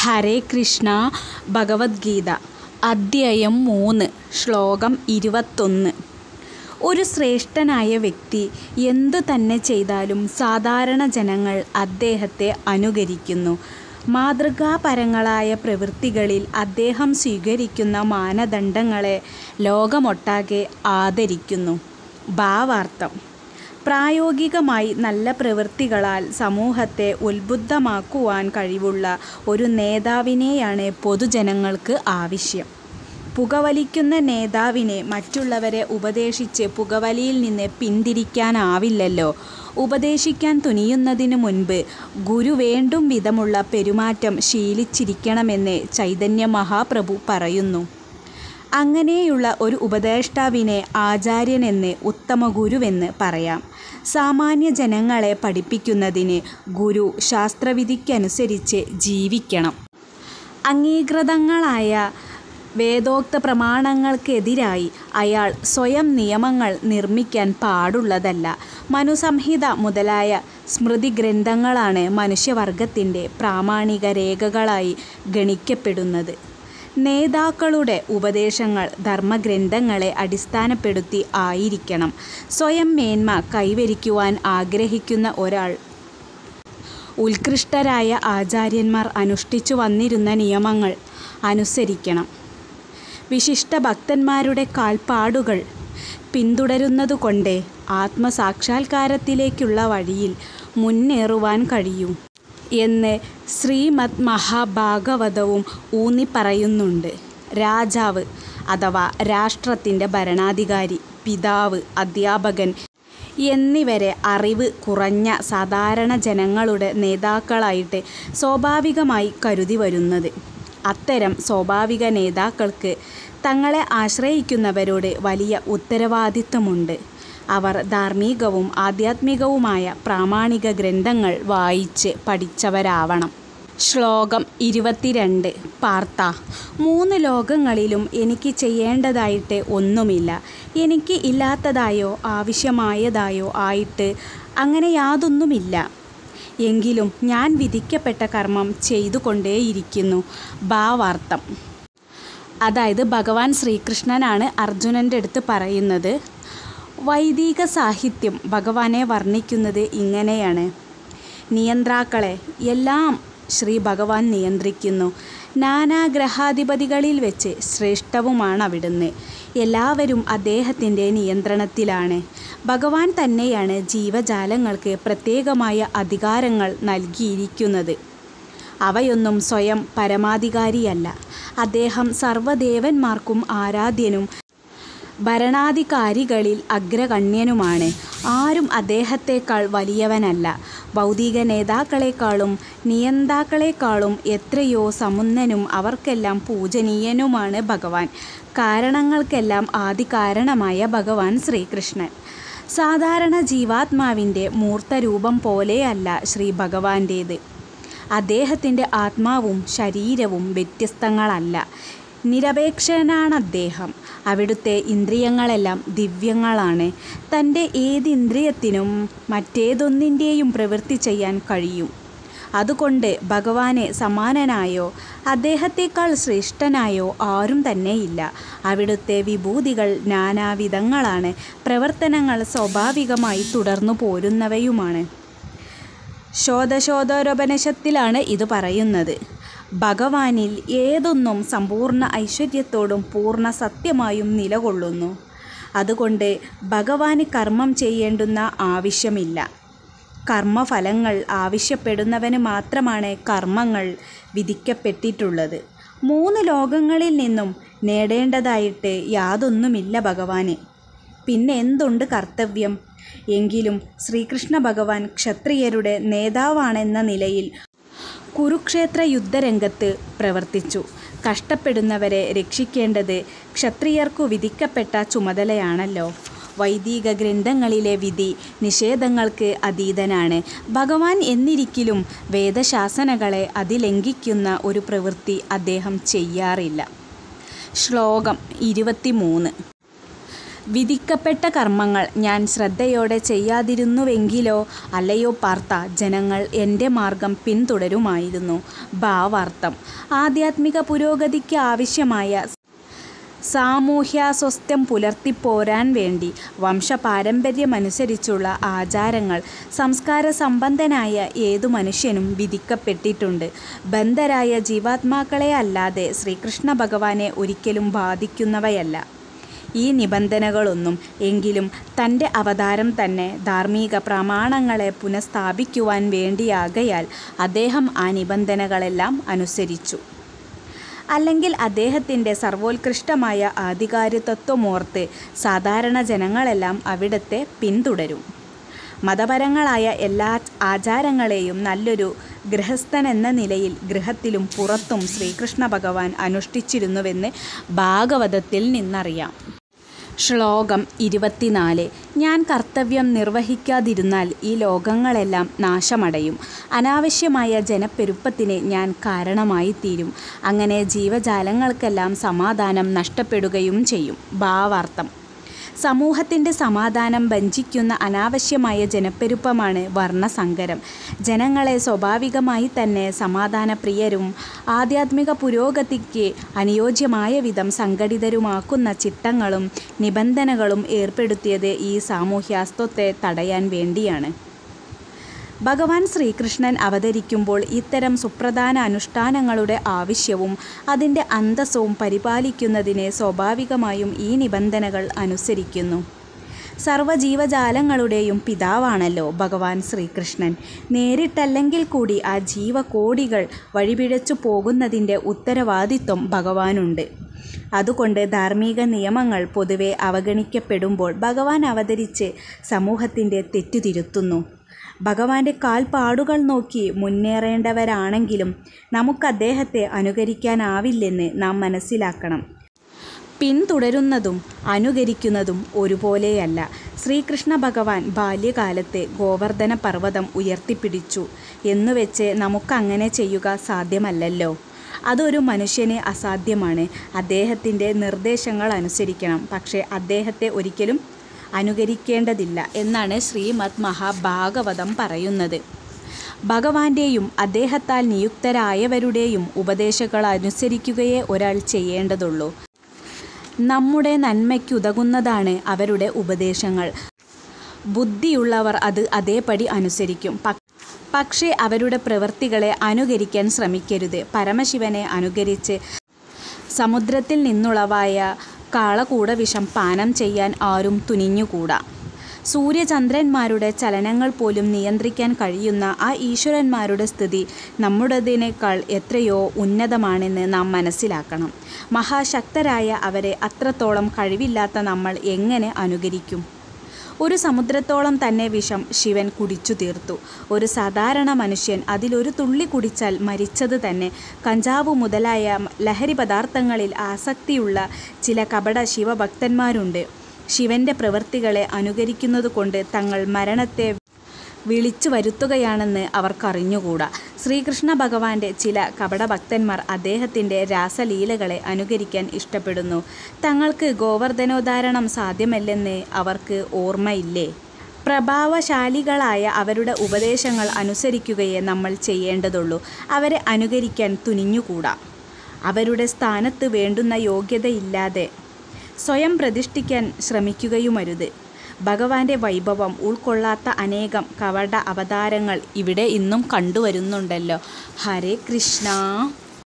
ഹരേ കൃഷ്ണ. ഭഗവത്ഗീത അദ്ധ്യായം 3 ശ്ലോകം 21. ഒരു ശ്രേഷ്ഠനായ വ്യക്തി എന്തു തന്നെ ചെയ്താലും സാധാരണ ജനങ്ങൾ അദ്ദേഹത്തെ അനുകരിക്കുന്നു. മാതൃകാപരങ്ങളായ പ്രവൃത്തികളിൽ അദ്ദേഹം സ്വീകരിക്കുന്ന മാനദണ്ഡങ്ങളെ ലോകമൊട്ടാകെ ആദരിക്കുന്നു. ഭാവാർത്ഥം: പ്രായോഗികമായി നല്ല പ്രവൃത്തികളാൽ സമൂഹത്തെ ഉത്ബുദ്ധമാക്കുവാൻ കഴിവുള്ള ഒരു നേതാവിനെയാണ് പൊതുജനങ്ങൾക്ക് ആവശ്യം. പുകവലിക്കുന്ന നേതാവിനെ മറ്റുള്ളവരെ ഉപദേശിച്ച് പുകവലിയിൽ നിന്ന് പിന്തിരിക്കാനാവില്ലല്ലോ. ഉപദേശിക്കാൻ തുനിയുന്നതിനു മുൻപ് ഗുരു വേണ്ടും വിധമുള്ള പെരുമാറ്റം ശീലിച്ചിരിക്കണമെന്ന് ചൈതന്യ മഹാപ്രഭു പറയുന്നു. അങ്ങനെയുള്ള ഒരു ഉപദേഷ്ടാവിനെ ആചാര്യനെന്ന്, ഉത്തമ ഗുരുവെന്ന് പറയാം. സാമാന്യ ജനങ്ങളെ പഠിപ്പിക്കുന്നതിന് ഗുരു ശാസ്ത്രവിധിക്കനുസരിച്ച് ജീവിക്കണം. അംഗീകൃതങ്ങളായ വേദോക്ത പ്രമാണങ്ങൾക്കെതിരായി അയാൾ സ്വയം നിയമങ്ങൾ നിർമ്മിക്കാൻ പാടുള്ളതല്ല. മനുസംഹിത മുതലായ സ്മൃതി ഗ്രന്ഥങ്ങളാണ് മനുഷ്യവർഗത്തിൻ്റെ പ്രാമാണിക രേഖകളായി ഗണിക്കപ്പെടുന്നത്. നേതാക്കളുടെ ഉപദേശങ്ങൾ ധർമ്മഗ്രന്ഥങ്ങളെ അടിസ്ഥാനപ്പെടുത്തി ആയിരിക്കണം. സ്വയം മേന്മ കൈവരിക്കുവാൻ ആഗ്രഹിക്കുന്ന ഒരാൾ ഉത്കൃഷ്ടരായ ആചാര്യന്മാർ അനുഷ്ഠിച്ചു വന്നിരുന്ന നിയമങ്ങൾ അനുസരിക്കണം. വിശിഷ്ട ഭക്തന്മാരുടെ കാൽപ്പാടുകൾ പിന്തുടരുന്നതുകൊണ്ടേ ആത്മസാക്ഷാത്കാരത്തിലേക്കുള്ള വഴിയിൽ മുന്നേറുവാൻ കഴിയൂ എന്ന് ശ്രീമദ് മഹാഭാഗവതവും ഊന്നിപ്പറയുന്നുണ്ട്. രാജാവ് അഥവാ രാഷ്ട്രത്തിൻ്റെ ഭരണാധികാരി, പിതാവ്, അധ്യാപകൻ എന്നിവരെ അറിവ് കുറഞ്ഞ സാധാരണ ജനങ്ങളുടെ നേതാക്കളായിട്ട് സ്വാഭാവികമായി കരുതി വരുന്നത്. അത്തരം സ്വാഭാവിക നേതാക്കൾക്ക് തങ്ങളെ ആശ്രയിക്കുന്നവരോട് വലിയ ഉത്തരവാദിത്വമുണ്ട്. അവർ ധാർമ്മികവും ആധ്യാത്മികവുമായ പ്രാമാണിക ഗ്രന്ഥങ്ങൾ വായിച്ച് പഠിച്ചവരാവണം. ശ്ലോകം 22. പാർത്ഥ: 3 ലോകങ്ങളിലും എനിക്ക് ചെയ്യേണ്ടതായിട്ട് ഒന്നുമില്ല. എനിക്ക് ഇല്ലാത്തതായോ ആവശ്യമായതായോ ആയിട്ട് അങ്ങനെ യാതൊന്നുമില്ല. എങ്കിലും ഞാൻ വിധിക്കപ്പെട്ട കർമ്മം ചെയ്തുകൊണ്ടേയിരിക്കുന്നു. ഭാവാർത്ഥം: അതായത് ഭഗവാൻ ശ്രീകൃഷ്ണനാണ് അർജുനൻ്റെ അടുത്ത് പറയുന്നത്. വൈദിക സാഹിത്യം ഭഗവാനെ വർണ്ണിക്കുന്നത് ഇങ്ങനെയാണ്: നിയന്ത്രാക്കളെ എല്ലാം ശ്രീ ഭഗവാൻ നിയന്ത്രിക്കുന്നു. നാനാഗ്രഹാധിപതികളിൽ വെച്ച് ശ്രേഷ്ഠവുമാണ് അവിടുന്ന്. എല്ലാവരും അദ്ദേഹത്തിൻ്റെ നിയന്ത്രണത്തിലാണ്. ഭഗവാൻ തന്നെയാണ് ജീവജാലങ്ങൾക്ക് പ്രത്യേകമായ അധികാരങ്ങൾ നൽകിയിരിക്കുന്നത്. അവയൊന്നും സ്വയം പരമാധികാരിയല്ല. അദ്ദേഹം സർവ്വദേവന്മാർക്കും ആരാധ്യനും ഭരണാധികാരികളിൽ അഗ്രഗണ്യനുമാണ്. ആരും അദ്ദേഹത്തെക്കാൾ വലിയവനല്ല. ഭൗതിക നേതാക്കളെക്കാളും നിയന്താക്കളെക്കാളും എത്രയോ സമുന്നനും അവർക്കെല്ലാം പൂജനീയനുമാണ് ഭഗവാൻ. കാരണങ്ങൾക്കെല്ലാം ആദികാരണമായ ഭഗവാൻ ശ്രീകൃഷ്ണൻ. സാധാരണ ജീവാത്മാവിൻ്റെ മൂർത്തരൂപം പോലെയല്ല ശ്രീ ഭഗവാന്റേത്. അദ്ദേഹത്തിൻ്റെ ആത്മാവും ശരീരവും വ്യത്യസ്തങ്ങളല്ല. നിരപേക്ഷനാണദ്ദേഹം. അവിടുത്തെ ഇന്ദ്രിയങ്ങളെല്ലാം ദിവ്യങ്ങളാണ്. തൻ്റെ ഏതിന്ദ്രിയത്തിനും മറ്റേതൊന്നിൻ്റെയും പ്രവൃത്തി ചെയ്യാൻ കഴിയും. അതുകൊണ്ട് ഭഗവാനെ സമാനനായോ അദ്ദേഹത്തെക്കാൾ ശ്രേഷ്ഠനായോ ആരും തന്നെയില്ല. അവിടുത്തെ വിഭൂതികൾ നാനാവിധങ്ങളാണ്. പ്രവർത്തനങ്ങൾ സ്വാഭാവികമായി തുടർന്നു പോരുന്നവയുമാണ്. ശോധശോധരോപനിഷത്തിലാണ് ഇത് പറയുന്നത്. ഭഗവാനിൽ ഏതൊന്നും സമ്പൂർണ്ണ ഐശ്വര്യത്തോടും പൂർണ്ണ സത്യമായും നിലകൊള്ളുന്നു. അതുകൊണ്ട് ഭഗവാന് കർമ്മം ചെയ്യേണ്ടുന്ന ആവശ്യമില്ല. കർമ്മഫലങ്ങൾ ആവശ്യപ്പെടുന്നവന് മാത്രമാണ് കർമ്മങ്ങൾ വിധിക്കപ്പെട്ടിട്ടുള്ളത്. 3 ലോകങ്ങളിൽ നിന്നും നേടേണ്ടതായിട്ട് യാതൊന്നുമില്ല ഭഗവാന്. പിന്നെ എന്തുണ്ട് കർത്തവ്യം? എങ്കിലും ശ്രീകൃഷ്ണ ഭഗവാൻ ക്ഷത്രിയരുടെ നേതാവാണെന്ന നിലയിൽ കുരുക്ഷേത്ര യുദ്ധരംഗത്ത് പ്രവർത്തിച്ചു. കഷ്ടപ്പെടുന്നവരെ രക്ഷിക്കേണ്ടത് ക്ഷത്രിയർക്കു വിധിക്കപ്പെട്ട ചുമതലയാണല്ലോ. വൈദിക ഗ്രന്ഥങ്ങളിലെ വിധി നിഷേധങ്ങൾക്ക് അതീതനാണ് ഭഗവാൻ. എന്നിരിക്കിലും വേദശാസനകളെ അതിലംഘിക്കുന്ന ഒരു പ്രവൃത്തി അദ്ദേഹം ചെയ്യാറില്ല. ശ്ലോകം 23. വിധിക്കപ്പെട്ട കർമ്മങ്ങൾ ഞാൻ ശ്രദ്ധയോടെ ചെയ്യാതിരുന്നുവെങ്കിലോ അല്ലയോ പാർത്ത, ജനങ്ങൾ എൻ്റെ മാർഗം പിന്തുടരുമായിരുന്നു. ഭാവാർത്ഥം: ആധ്യാത്മിക പുരോഗതിക്ക് ആവശ്യമായ സാമൂഹ്യാസ്വാസ്ഥ്യം പുലർത്തിപ്പോരാൻ വേണ്ടി വംശപാരമ്പര്യമനുസരിച്ചുള്ള ആചാരങ്ങൾ സംസ്കാര സമ്പന്നനായ ഏതു മനുഷ്യനും വിധിക്കപ്പെട്ടിട്ടുണ്ട്. ബദ്ധരായ ജീവാത്മാക്കളെ അല്ലാതെ ശ്രീകൃഷ്ണ ഭഗവാനെ ഒരിക്കലും ബാധിക്കുന്നവയല്ല ഈ നിബന്ധനകളൊന്നും. എങ്കിലും തൻ്റെ അവതാരം തന്നെ ധാർമ്മിക പ്രമാണങ്ങളെ പുനഃസ്ഥാപിക്കുവാൻ വേണ്ടിയാകയാൽ അദ്ദേഹം ആ നിബന്ധനകളെല്ലാം അനുസരിച്ചു. അല്ലെങ്കിൽ അദ്ദേഹത്തിൻ്റെ സർവോത്കൃഷ്ടമായ ആധികാരികത്വമോർത്ത് സാധാരണ ജനങ്ങളെല്ലാം അവിടത്തെ പിന്തുടരും. മതപരങ്ങളായ എല്ലാ ആചാരങ്ങളെയും നല്ലൊരു ഗൃഹസ്ഥനെന്ന നിലയിൽ ഗൃഹത്തിലും പുറത്തും ശ്രീകൃഷ്ണ ഭഗവാൻ അനുഷ്ഠിച്ചിരുന്നുവെന്ന് ഭാഗവതത്തിൽ നിന്നറിയാം. ശ്ലോകം 24: ഞാൻ കർത്തവ്യം നിർവഹിക്കാതിരുന്നാൽ ഈ ലോകങ്ങളെല്ലാം നാശമടയും. അനാവശ്യമായ ജനപ്പെരുപ്പത്തിന് ഞാൻ കാരണമായിത്തീരും. അങ്ങനെ ജീവജാലങ്ങൾക്കെല്ലാം സമാധാനം നഷ്ടപ്പെടുകയും ചെയ്യും. ഭാവാർത്ഥം: സമൂഹത്തിൻ്റെ സമാധാനം ഭഞ്ജിക്കുന്ന അനാവശ്യമായ ജനപ്പെരുപ്പമാണ് വർണ്ണസങ്കരം. ജനങ്ങളെ സ്വാഭാവികമായി തന്നെ സമാധാനപ്രിയരും ആധ്യാത്മിക പുരോഗതിക്ക് അനുയോജ്യമായ വിധം സംഘടിതരുമാക്കുന്ന ചിട്ടങ്ങളും നിബന്ധനകളും ഏർപ്പെടുത്തിയത് ഈ സാമൂഹ്യാസ്വാസ്ഥ്യത്തെ തടയാൻ വേണ്ടിയാണ്. ഭഗവാൻ ശ്രീകൃഷ്ണൻ അവതരിക്കുമ്പോൾ ഇത്തരം സുപ്രധാന അനുഷ്ഠാനങ്ങളുടെ ആവശ്യവും അതിൻ്റെ അന്തസ്സും പരിപാലിക്കുന്നതിന് സ്വാഭാവികമായും ഈ നിബന്ധനകൾ അനുസരിക്കുന്നു. സർവ്വജീവജാലങ്ങളുടെയും പിതാവാണല്ലോ ഭഗവാൻ ശ്രീകൃഷ്ണൻ. നേരിട്ടല്ലെങ്കിൽ കൂടി ആ ജീവകോടികൾ വഴിപിഴച്ചു പോകുന്നതിൻ്റെ ഉത്തരവാദിത്വം ഭഗവാനുണ്ട്. അതുകൊണ്ട് ധാർമ്മിക നിയമങ്ങൾ പൊതുവെ അവഗണിക്കപ്പെടുമ്പോൾ ഭഗവാൻ അവതരിച്ച് സമൂഹത്തിൻ്റെ തെറ്റു തിരുത്തുന്നു. ഭഗവാന്റെ കാൽപ്പാടുകൾ നോക്കി മുന്നേറേണ്ടവരാണെങ്കിലും നമുക്ക് അദ്ദേഹത്തെ അനുകരിക്കാനാവില്ലെന്ന് നാം മനസ്സിലാക്കണം. പിന്തുടരുന്നതും അനുകരിക്കുന്നതും ഒരുപോലെയല്ല. ശ്രീകൃഷ്ണ ഭഗവാൻ ബാല്യകാലത്ത് ഗോവർദ്ധന പർവ്വതം ഉയർത്തിപ്പിടിച്ചു എന്നുവെച്ച് നമുക്കങ്ങനെ ചെയ്യുക സാധ്യമല്ലല്ലോ. അതൊരു മനുഷ്യന് അസാധ്യമാണ്. അദ്ദേഹത്തിൻ്റെ നിർദ്ദേശങ്ങൾ അനുസരിക്കണം, പക്ഷേ അദ്ദേഹത്തെ ഒരിക്കലും അനുകരിക്കേണ്ടതില്ല എന്നാണ് ശ്രീമദ് മഹാഭാഗവതം പറയുന്നത്. ഭഗവാന്റെയും അദ്ദേഹത്താൽ നിയുക്തരായവരുടെയും ഉപദേശങ്ങൾ അനുസരിക്കുകയേ ഒരാൾ ചെയ്യേണ്ടതുള്ളൂ. നമ്മുടെ നന്മയ്ക്കുതകുന്നതാണ് അവരുടെ ഉപദേശങ്ങൾ. ബുദ്ധിയുള്ളവർ അത് അതേപടി അനുസരിക്കും. പക്ഷേ അവരുടെ പ്രവൃത്തികളെ അനുകരിക്കാൻ ശ്രമിക്കരുത്. പരമശിവനെ അനുകരിച്ച് സമുദ്രത്തിൽ നിന്നുളവായ കാളകൂടവിഷം പാനം ചെയ്യാൻ ആരും തുനിഞ്ഞുകൂടാ. സൂര്യചന്ദ്രന്മാരുടെ ചലനങ്ങൾ പോലും നിയന്ത്രിക്കാൻ കഴിയുന്ന ആ ഈശ്വരന്മാരുടെ സ്ഥിതി നമ്മുടേതിനേക്കാൾ എത്രയോ ഉന്നതമാണെന്ന് നാം മനസ്സിലാക്കണം. മഹാശക്തരായ അവരെ അത്രത്തോളം കഴിവില്ലാത്ത നമ്മൾ എങ്ങനെ അനുകരിക്കും? ഒരു സമുദ്രത്തോളം തന്നെ വിഷം ശിവൻ കുടിച്ചു തീർത്തു. ഒരു സാധാരണ മനുഷ്യൻ അതിലൊരു തുള്ളി കുടിച്ചാൽ മരിച്ചത് തന്നെ. കഞ്ചാവ് മുതലായ ലഹരി പദാർത്ഥങ്ങളിൽ ആസക്തിയുള്ള ചില കപട ശിവഭക്തന്മാരുണ്ട്. ശിവൻ്റെ പ്രവൃത്തികളെ അനുകരിക്കുന്നതുകൊണ്ട് തങ്ങൾ മരണത്തെ വിളിച്ചു വരുത്തുകയാണെന്ന് അവർക്കറിഞ്ഞുകൂടാ. ശ്രീകൃഷ്ണ ഭഗവാന്റെ ചില കപടഭക്തന്മാർ അദ്ദേഹത്തിൻ്റെ രാസലീലകളെ അനുകരിക്കാൻ ഇഷ്ടപ്പെടുന്നു. തങ്ങൾക്ക് ഗോവർദ്ധനോദ്ധാരണം സാധ്യമല്ലെന്ന് അവർക്ക് ഓർമ്മയില്ലേ? പ്രഭാവശാലികളായ അവരുടെ ഉപദേശങ്ങൾ അനുസരിക്കുകയേ നമ്മൾ ചെയ്യേണ്ടതുള്ളൂ. അവരെ അനുകരിക്കാൻ തുനിഞ്ഞുകൂടാ. അവരുടെ സ്ഥാനത്ത് വേണ്ടുന്ന യോഗ്യതയില്ലാതെ സ്വയം പ്രതിഷ്ഠിക്കാൻ ശ്രമിക്കുകയുമരുത്. ഭഗവാന്റെ വൈഭവം ഉൾക്കൊള്ളാത്ത അനേകം കപട അവതാരങ്ങൾ ഇവിടെ ഇന്നും കണ്ടുവരുന്നുണ്ടല്ലോ. ഹരേ കൃഷ്ണ.